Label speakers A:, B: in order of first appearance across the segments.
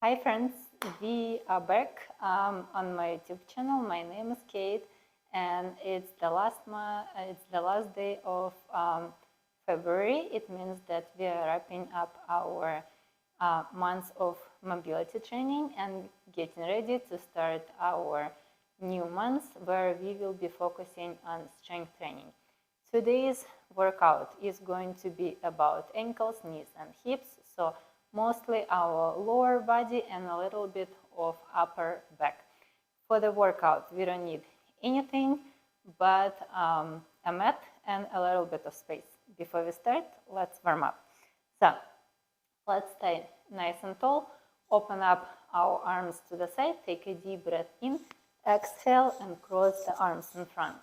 A: Hi friends, we are back on my YouTube channel. My name is Kate, and it's the last day of February. It means that we are wrapping up our months of mobility training and getting ready to start our new months where we will be focusing on strength training. Today's workout is going to be about ankles, knees, and hips. So mostly our lower body and a little bit of upper back. For the workout, we don't need anything but a mat and a little bit of space. Before we start, let's warm up. So let's stay nice and tall. Open up our arms to the side. Take a deep breath in. Exhale and cross the arms in front.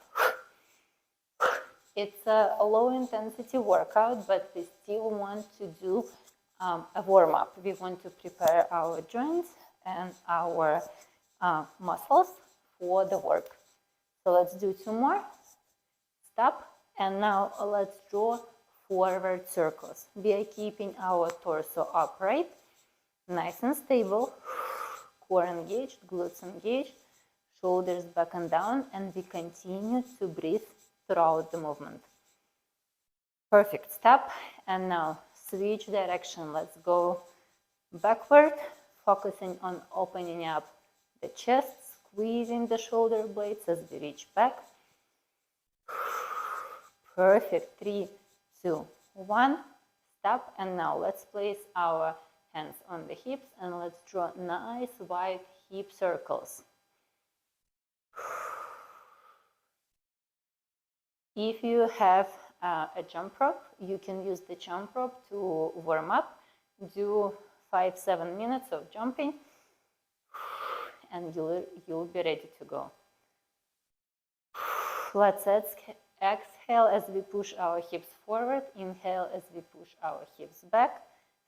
A: It's a low intensity workout, but we still want to do a warm-up. We want to prepare our joints and our muscles for the work. So let's do two more. Stop. And now let's draw forward circles. We are keeping our torso upright, nice and stable. Core engaged, glutes engaged, shoulders back and down, and we continue to breathe throughout the movement. Perfect. Stop. And now switch direction. Let's go backward, focusing on opening up the chest, squeezing the shoulder blades as we reach back. Perfect. 3, 2, 1. Stop. And now let's place our hands on the hips and let's draw nice wide hip circles. If you have a jump rope, you can use the jump rope to warm up. Do 5-7 minutes of jumping and you'll be ready to go. Let's exhale as we push our hips forward. Inhale as we push our hips back.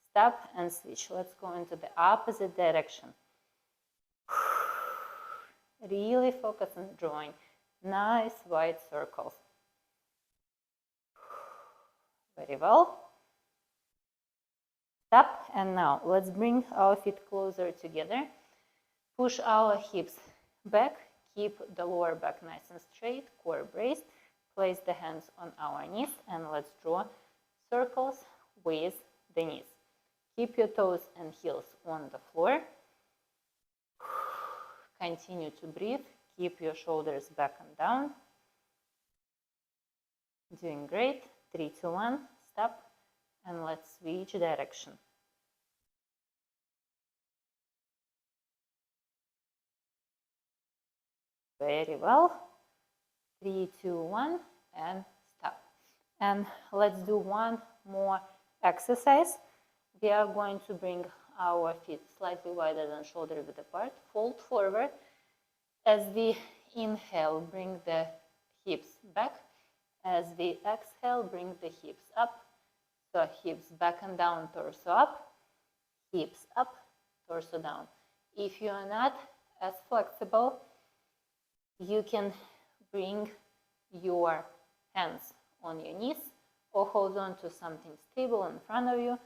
A: Stop and switch. Let's go into the opposite direction. Really focus on drawing nice wide circles. Very well. Stop. And now let's bring our feet closer together. Push our hips back. Keep the lower back nice and straight, core braced. Place the hands on our knees and let's draw circles with the knees. Keep your toes and heels on the floor. Continue to breathe. Keep your shoulders back and down. Doing great. 3, 2, 1. Stop. And let's switch direction. Very well. 3, 2, 1. And stop. And let's do one more exercise. We are going to bring our feet slightly wider than shoulder width apart. Fold forward. As we inhale, bring the hips back. As we exhale, bring the hips up. So hips back and down, torso up. Hips up, torso down. If you are not as flexible, you can bring your hands on your knees or hold on to something stable in front of you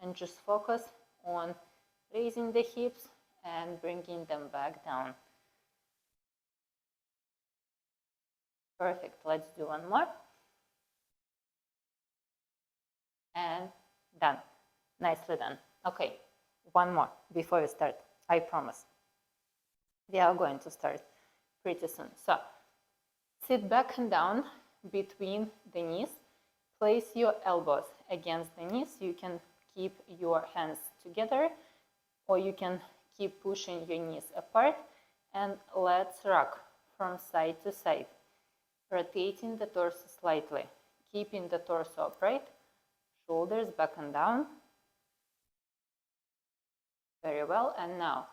A: and just focus on raising the hips and bringing them back down. Perfect. Let's do one more. And done. Nicely done. Okay, one more before we start. I promise. We are going to start pretty soon. So, sit back and down between the knees. Place your elbows against the knees. You can keep your hands together or you can keep pushing your knees apart. And let's rock from side to side, rotating the torso slightly, keeping the torso upright. Shoulders back and down. Very well. And now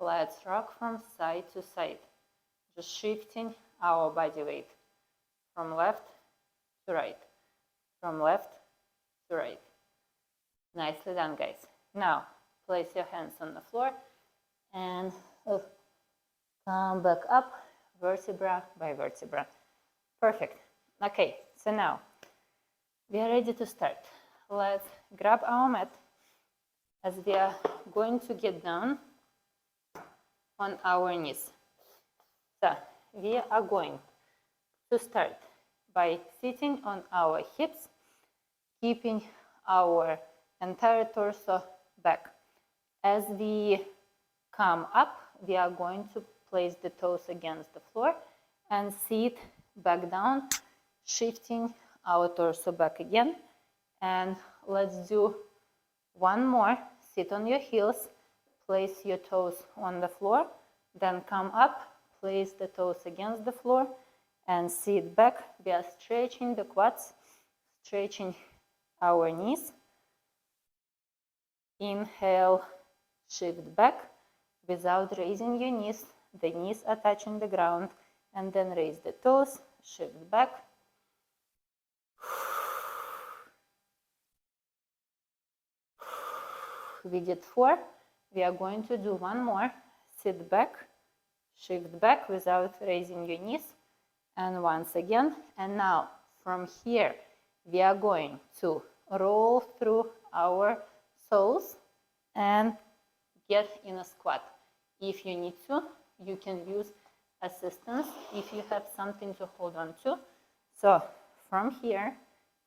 A: let's rock from side to side, just shifting our body weight from left to right, from left to right. Nicely done, guys. Now place your hands on the floor and come back up, vertebra by vertebra. Perfect. Okay, so now we are ready to start. Let's grab our mat as we are going to get down on our knees. So we are going to start by sitting on our hips, keeping our entire torso back. As we come up, we are going to place the toes against the floor and sit back down, shifting our torso back again. And let's do one more. Sit on your heels, place your toes on the floor, then come up, place the toes against the floor, and sit back. We are stretching the quads, stretching our knees. Inhale, shift back without raising your knees. The knees are touching the ground, and then raise the toes, shift back. We did 4. We are going to do one more. Sit back, shift back without raising your knees. And once again. And now from here, we are going to roll through our soles and get in a squat. If you need to, you can use assistance if you have something to hold on to. So from here,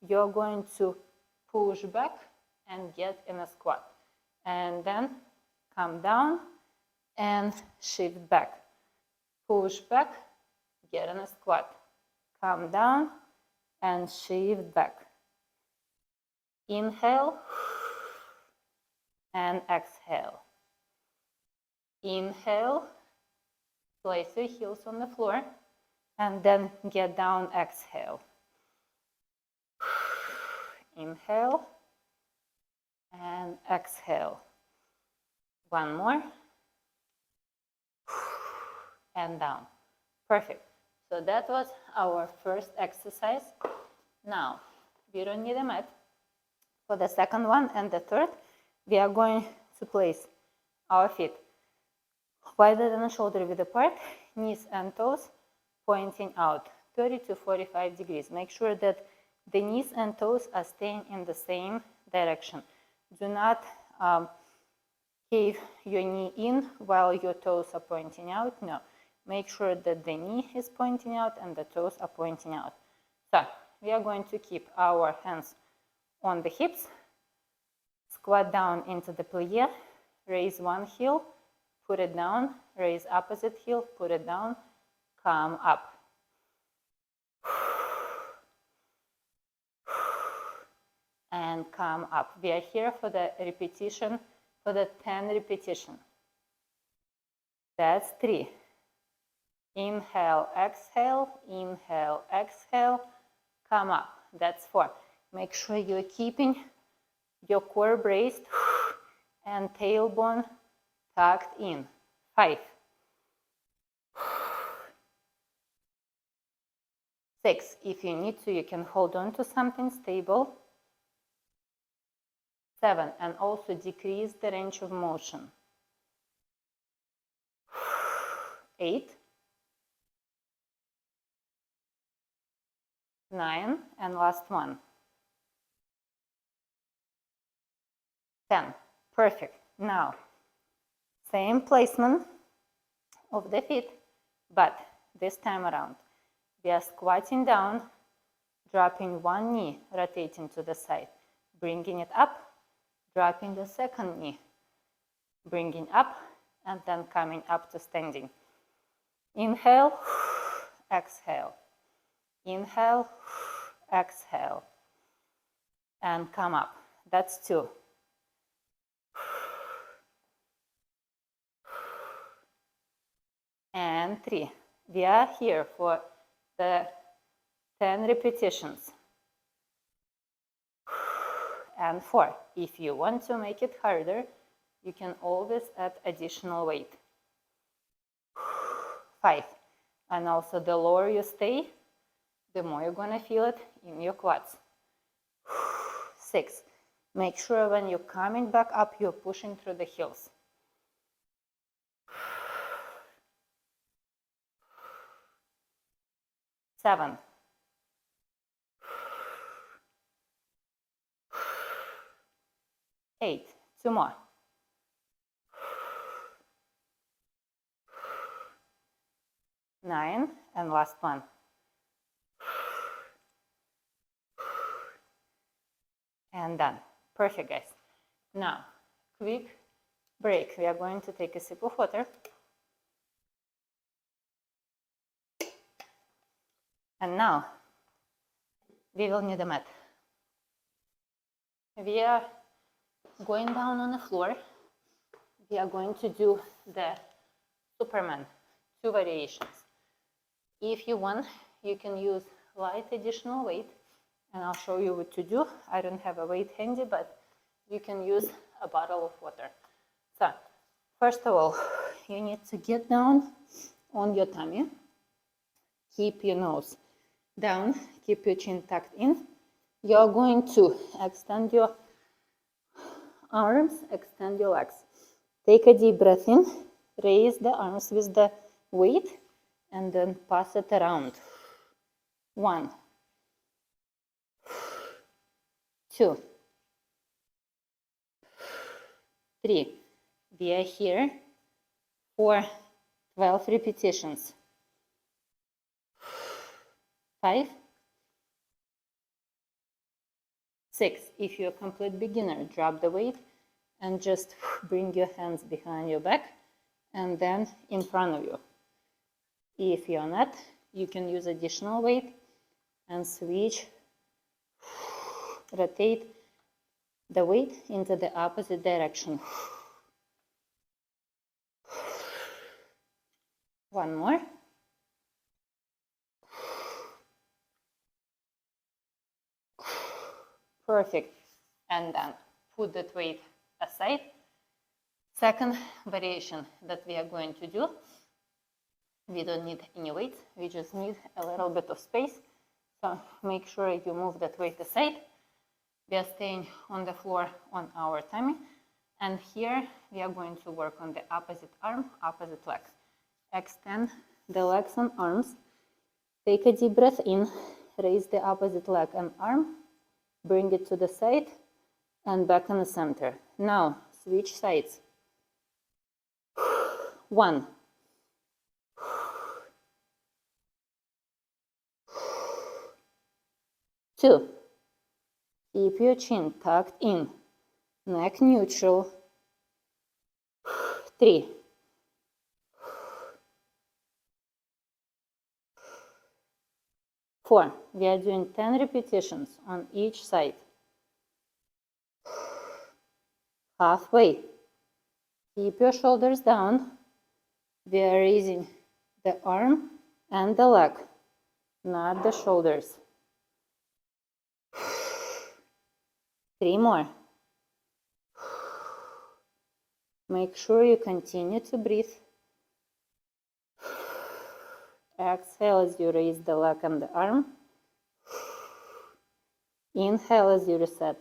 A: you're going to push back and get in a squat. And then come down and shift back. Push back, get in a squat. Come down and shift back. Inhale and exhale. Inhale, place your heels on the floor, and then get down, exhale. Inhale and exhale. One more. And down. Perfect. So that was our first exercise. Now, we don't need a mat. For the second one and the third, we are going to place our feet wider than the shoulder width apart, knees and toes pointing out 30 to 45 degrees. Make sure that the knees and toes are staying in the same direction. Do not cave your knee in while your toes are pointing out. No. Make sure that the knee is pointing out and the toes are pointing out. So we are going to keep our hands on the hips, squat down into the plie, raise one heel, put it down, raise opposite heel, put it down, come up. And come up. We are here for the repetition, for the 10 repetition. That's 3. Inhale, exhale, inhale, exhale, come up. That's 4. Make sure you're keeping your core braced and tailbone tucked in. 5. 6. If you need to, you can hold on to something stable. 7. And also decrease the range of motion. 8. 9, and last one. 10. Perfect. Now, same placement of the feet, but this time around, we are squatting down, dropping one knee, rotating to the side, bringing it up, dropping the second knee, bringing up, and then coming up to standing. Inhale, exhale. Inhale, exhale, and come up. That's 2. And 3. We are here for the 10 repetitions. And 4. If you want to make it harder, you can always add additional weight. 5. And also the lower you stay, the more you're going to feel it in your quads. 6. Make sure when you're coming back up, you're pushing through the heels. 7. 8. 2 more. 9, and last one. And done. Perfect, guys. Now, quick break. We are going to take a sip of water. And now, we will need a mat. We are going down on the floor. We are going to do the Superman, 2 variations. If you want, you can use light additional weight, and I'll show you what to do. I don't have a weight handy, but you can use a bottle of water. So, first of all, you need to get down on your tummy. Keep your nose down, keep your chin tucked in. You're going to extend your arms, extend your legs. Take a deep breath in, raise the arms with the weight, and then pass it around. 1, 2, 3. We are here for 12 repetitions. 5, 6. If you're a complete beginner, drop the weight and just bring your hands behind your back and then in front of you. If you're not, you can use additional weight and switch, rotate the weight into the opposite direction. 1 more. Perfect. And then put that weight aside. Second variation that we are going to do, we don't need any weight, we just need a little bit of space. So make sure you move that weight aside. We are staying on the floor on our tummy. And here we are going to work on the opposite arm, opposite leg. Extend the legs and arms. Take a deep breath in, raise the opposite leg and arm, bring it to the side and back in the center. Now switch sides. 1, 2. Keep your chin tucked in, neck neutral. 3, 4. We are doing 10 repetitions on each side. Halfway. Keep your shoulders down. We are raising the arm and the leg, not the shoulders. 3 more. Make sure you continue to breathe. Exhale as you raise the leg and the arm. Inhale as you reset.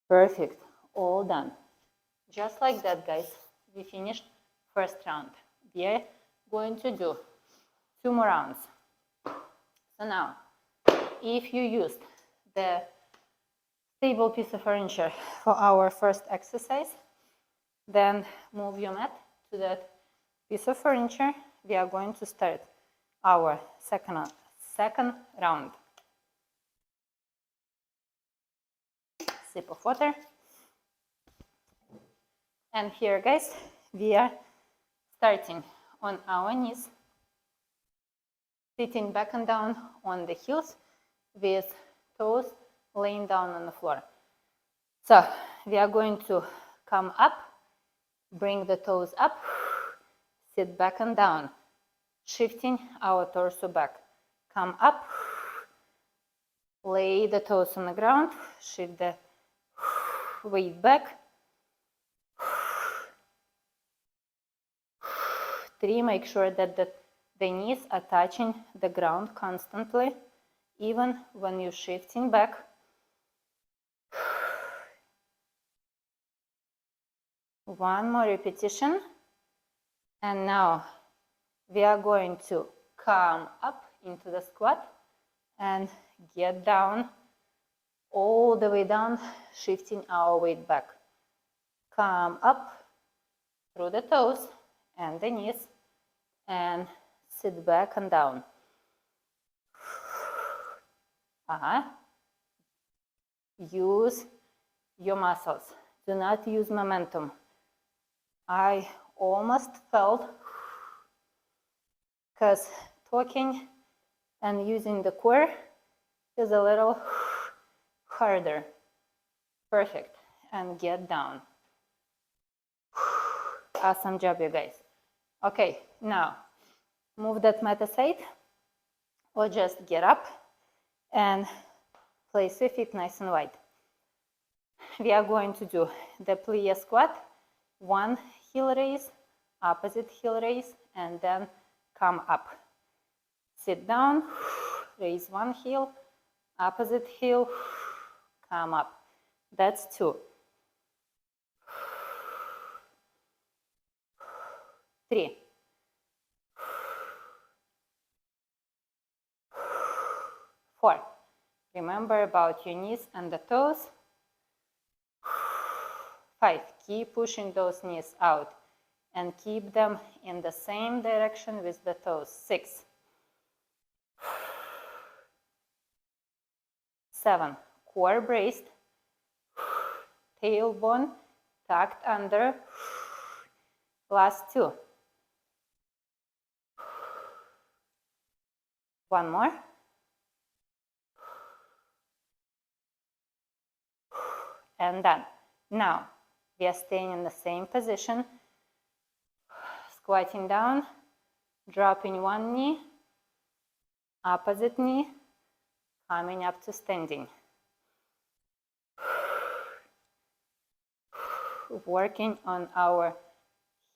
A: Perfect. All done. Just like that, guys, we finished first round. We are going to do 2 more rounds. So now, if you used the stable piece of furniture for our first exercise, then move your mat to that piece of furniture. We are going to start our second round. Sip of water. And here, guys, we are starting on our knees, sitting back and down on the heels with toes laying down on the floor. So we are going to come up, bring the toes up, sit back and down, shifting our torso back. Come up, lay the toes on the ground, shift the weight back. 3, make sure that the knees are touching the ground constantly, even when you're shifting back. 1 more repetition. And now we are going to come up into the squat and get down, all the way down, shifting our weight back. Come up, through the toes and the knees, and sit back and down. Use your muscles. Do not use momentum. I almost felt, because talking and using the core is a little harder. Perfect. And get down. Awesome job, you guys. Okay, now move that mat aside, or just get up and place your feet nice and wide. We are going to do the plie squat, one heel raise, opposite heel raise, and then come up. Sit down, raise one heel, opposite heel, come up. That's 2. 3. 4. Remember about your knees and the toes. 5. Keep pushing those knees out and keep them in the same direction with the toes. 6. 7. Core braced. Tailbone tucked under. Last 2. One more. And done. Now, we are staying in the same position, squatting down, dropping one knee, opposite knee, coming up to standing. Working on our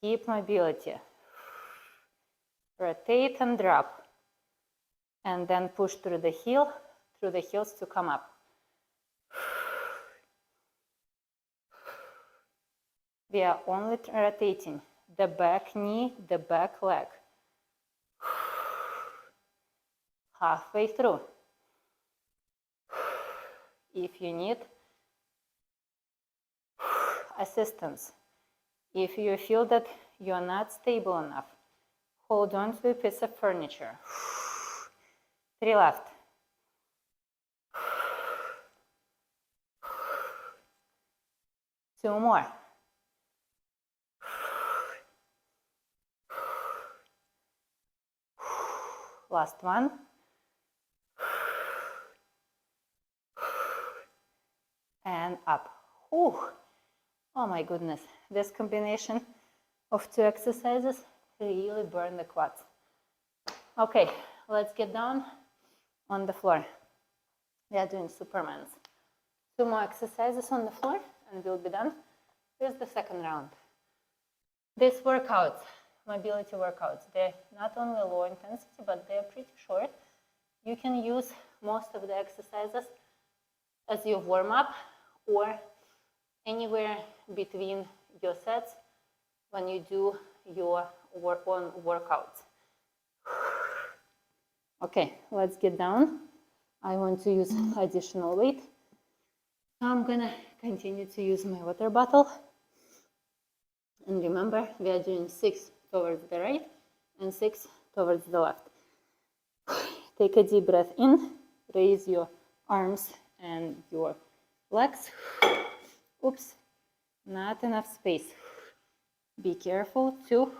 A: hip mobility. Rotate and drop. And then push through the heels to come up. We are only rotating the back knee, the back leg. Halfway through. If you need assistance, if you feel that you're not stable enough, hold on to a piece of furniture. 3 left. 2 more. Last one. And up. Ooh. Oh my goodness. This combination of 2 exercises really burn the quads. Okay, let's get down on the floor. We are doing Supermans. 2 more exercises on the floor and we'll be done with the second round. These workouts, mobility workouts, they're not only low intensity, but they're pretty short. You can use most of the exercises as your warm-up or anywhere between your sets when you do your own workouts. Okay, let's get down. I want to use additional weight. I'm gonna continue to use my water bottle. And remember, we are doing 6 towards the right and 6 towards the left. Take a deep breath in, raise your arms and your legs. Oops, not enough space. Be careful to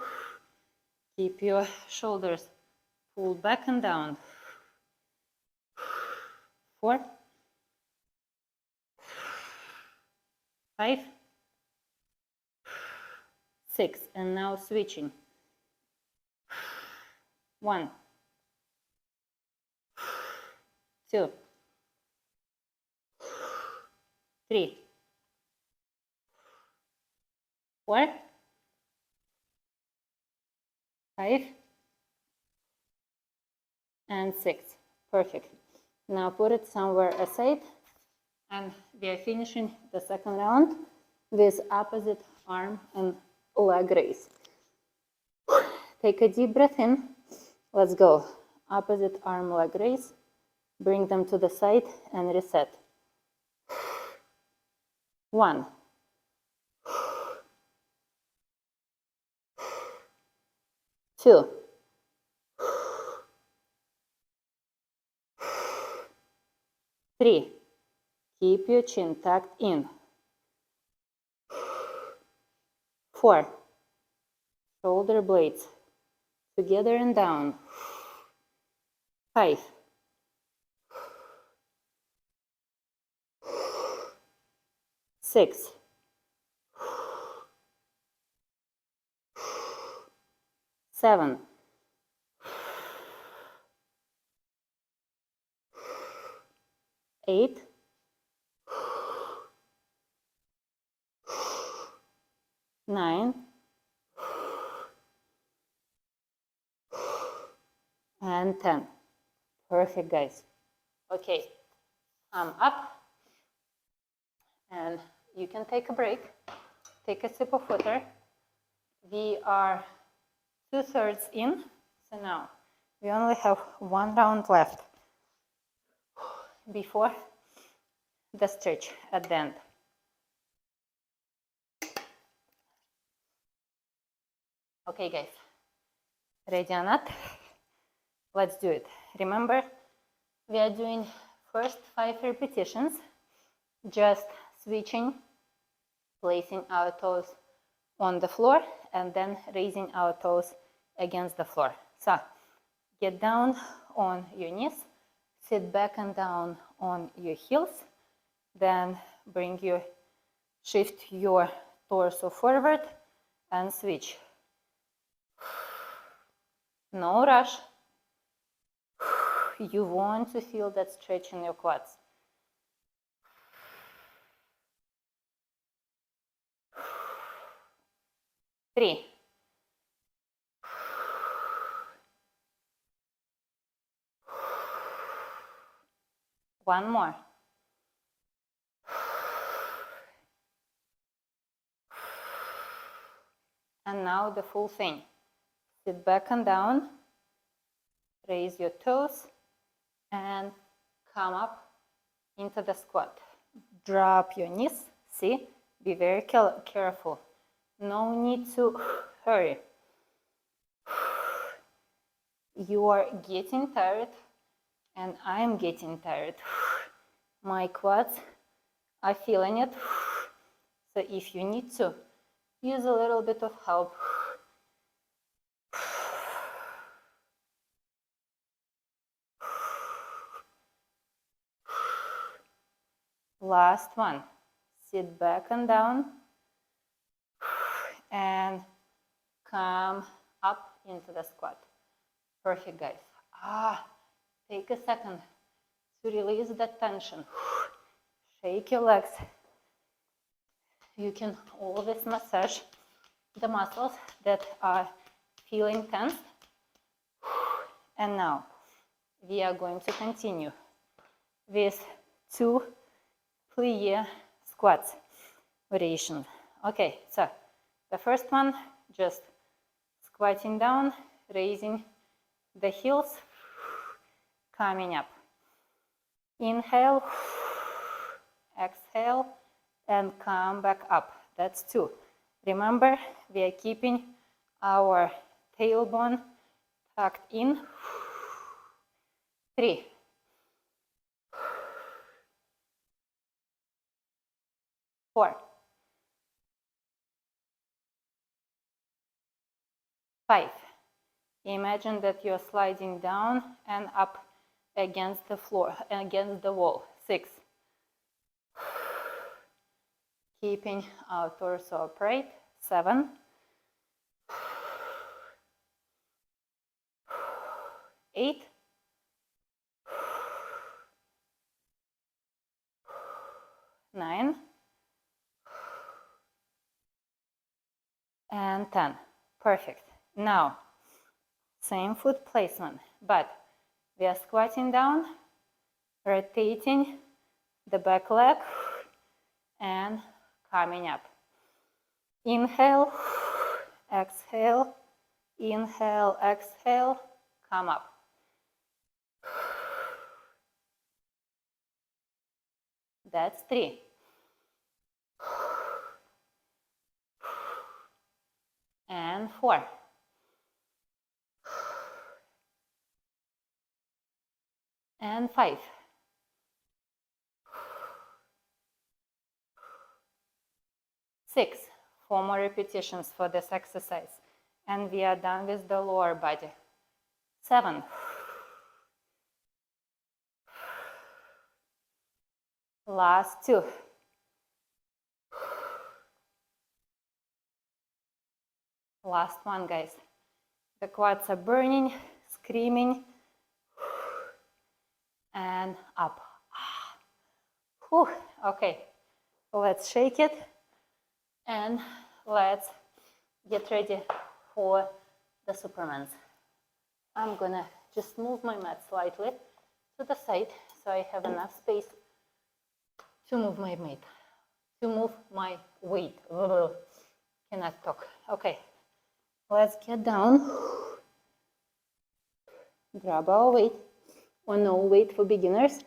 A: keep your shoulders pulled back and down. 4, 5, 6, and now switching. 1, 2, 3, 4, 5, and 6. Perfect. Now put it somewhere aside, and we are finishing the second round with opposite arm and leg raise. Take a deep breath in. Let's go. Opposite arm leg raise. Bring them to the side and reset. 1, 2, 3, keep your chin tucked in, 4, shoulder blades together and down, 5, 6, 7, 8, 9, and 10. Perfect, guys. Okay, I'm up, and you can take a break. Take a sip of water. We are 2/3 in, so now we only have 1 round left before the stretch at the end. Okay, guys, ready or not? Let's do it. Remember, we are doing first 5 repetitions, just switching, placing our toes on the floor and then raising our toes against the floor. So get down on your knees, sit back and down on your heels, then shift your torso forward and switch. No rush. You want to feel that stretch in your quads. 3, 1 more, 'and now the full thing. Sit back and down, raise your toes, and come up into the squat. Drop your knees. See, be very careful. No need to hurry. You are getting tired, and I am getting tired. My quads are feeling it. So if you need to, use a little bit of help. Last one. Sit back and down and come up into the squat. Perfect, guys. Take a second to release that tension. Shake your legs. You can always massage the muscles that are feeling tense. And now we are going to continue with 2 plie squats variations. Okay, so the first one, just squatting down, raising the heels, coming up. Inhale, exhale, and come back up. That's 2. Remember, we are keeping our tailbone tucked in. 3, 4, 5. Imagine that you're sliding down and up against the floor, against the wall. 6. Keeping our torso upright. 7. 8. 9. And 10. Perfect. Now, same foot placement, but we are squatting down, rotating the back leg, and coming up. Inhale, exhale, inhale, exhale, come up. That's 3. And 4. and 5. Six. 4 more repetitions for this exercise. And we are done with the lower body. 7. Last 2. Last 1, guys. The quads are burning, screaming, and up. Whew. Okay, let's shake it, and let's get ready for the Supermans. I'm gonna just move my mat slightly to the side so I have enough space to move my weight. Cannot talk. Okay, let's get down. Grab our weight or no weight for beginners,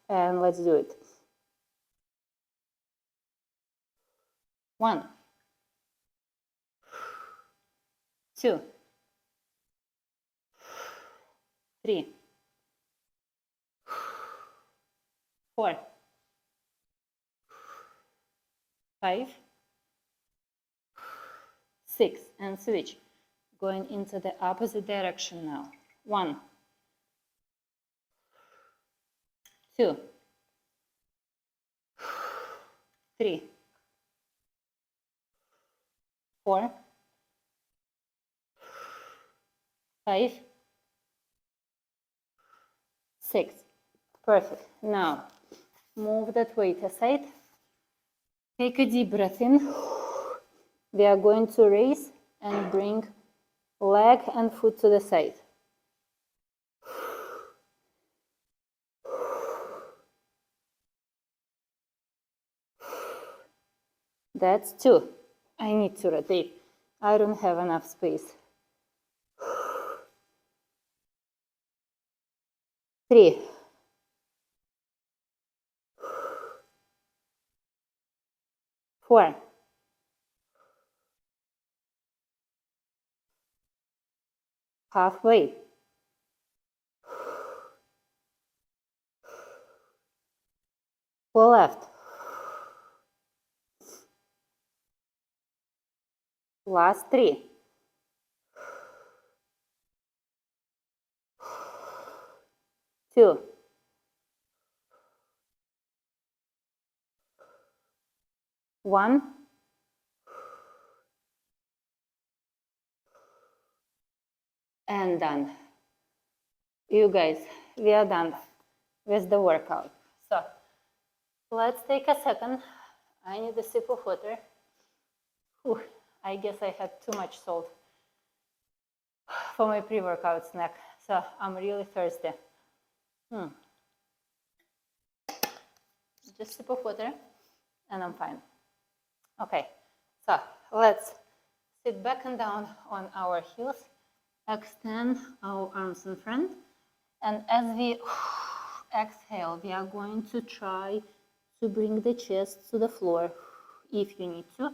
A: and let's do it. 1, 2, 3, 4, 5, 6, and switch. Going into the opposite direction now. 1, 2, 3, 4, 5, 6. Perfect. Now, move that weight aside. Take a deep breath in. We are going to raise and bring leg and foot to the side. That's 2. I need to rotate. I don't have enough space. 3. 4. 1/2. Pull left. Last 3. 2. 1. And done. You guys, we are done with the workout. So, let's take a second. I need a sip of water. Whew, I guess I had too much salt for my pre-workout snack. So, I'm really thirsty. Just a sip of water and I'm fine. Okay, so let's sit back and down on our heels. Extend our arms in front. And as we exhale, we are going to try to bring the chest to the floor. If you need to,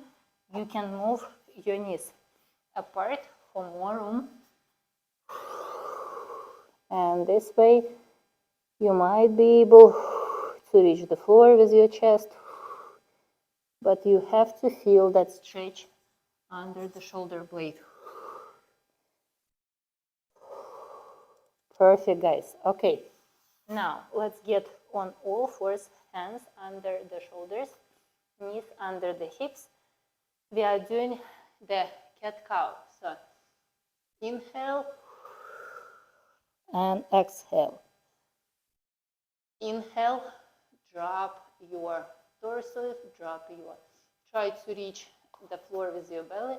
A: you can move your knees apart for more room. And this way, you might be able to reach the floor with your chest, but you have to feel that stretch under the shoulder blade. Perfect, guys. Okay, now let's get on all fours, hands under the shoulders, knees under the hips. We are doing the cat-cow. So inhale and exhale. Inhale, drop your torso, try to reach the floor with your belly.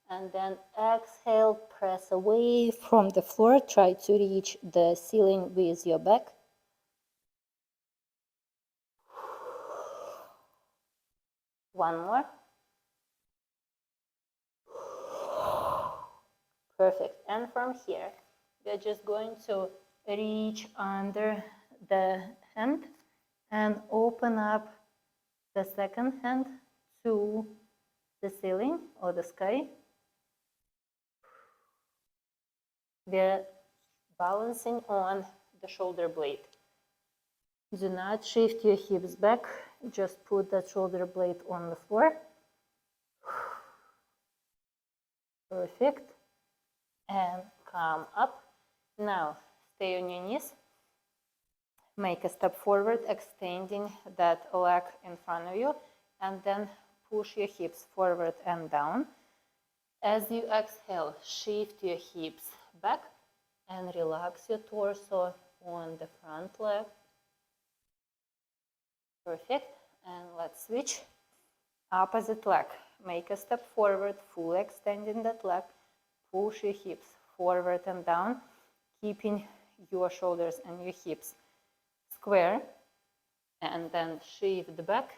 A: And then exhale, press away from the floor. Try to reach the ceiling with your back. One more. Perfect. And from here, we're just going to reach under the hand and open up the second hand to the ceiling or the sky. We're balancing on the shoulder blade. Do not shift your hips back, just put that shoulder blade on the floor. Perfect. And come up. Now, stay on your knees. Make a step forward, extending that leg in front of you, and then push your hips forward and down. As you exhale, shift your hips back and relax your torso on the front leg. Perfect. And let's switch. Opposite leg. Make a step forward, fully extending that leg. Push your hips forward and down, keeping your shoulders and your hips square. And then shift back,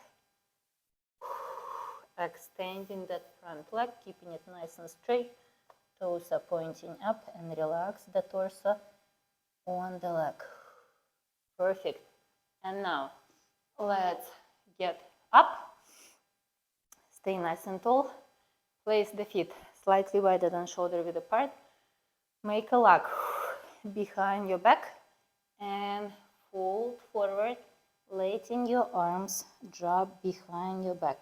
A: extending that front leg, keeping it nice and straight. Toes are pointing up, and relax the torso on the leg. Perfect. And now, let's get up. Stay nice and tall. Place the feet slightly wider than shoulder width apart. Make a lock behind your back and fold forward, letting your arms drop behind your back.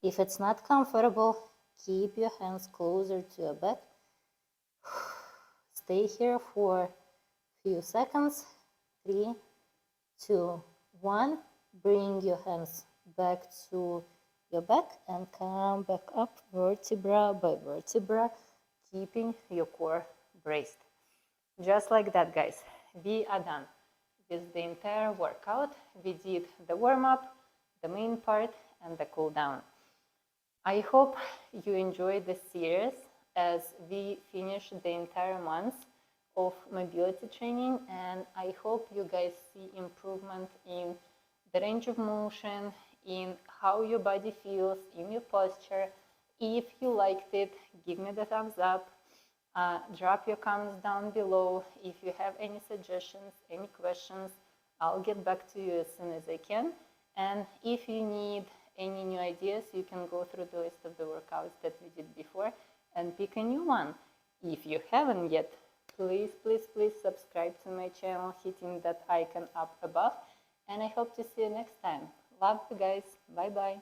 A: If it's not comfortable, keep your hands closer to your back. Stay here for a few seconds. 3, 2, 1. Bring your hands back to your back and come back up vertebra by vertebra, keeping your core braced. Just like that, guys. We are done with the entire workout. We did the warm-up, the main part, and the cool down. I hope you enjoyed this series as we finish the entire month of mobility training, and I hope you guys see improvement in the range of motion, in how your body feels, in your posture. If you liked it, give me the thumbs up. Drop your comments down below. If you have any suggestions, any questions, I'll get back to you as soon as I can. And if you need any new ideas, you can go through the list of the workouts that we did before and pick a new one. If you haven't yet, please subscribe to my channel, hitting that icon up above. And I hope to see you next time. Love you guys. Bye bye.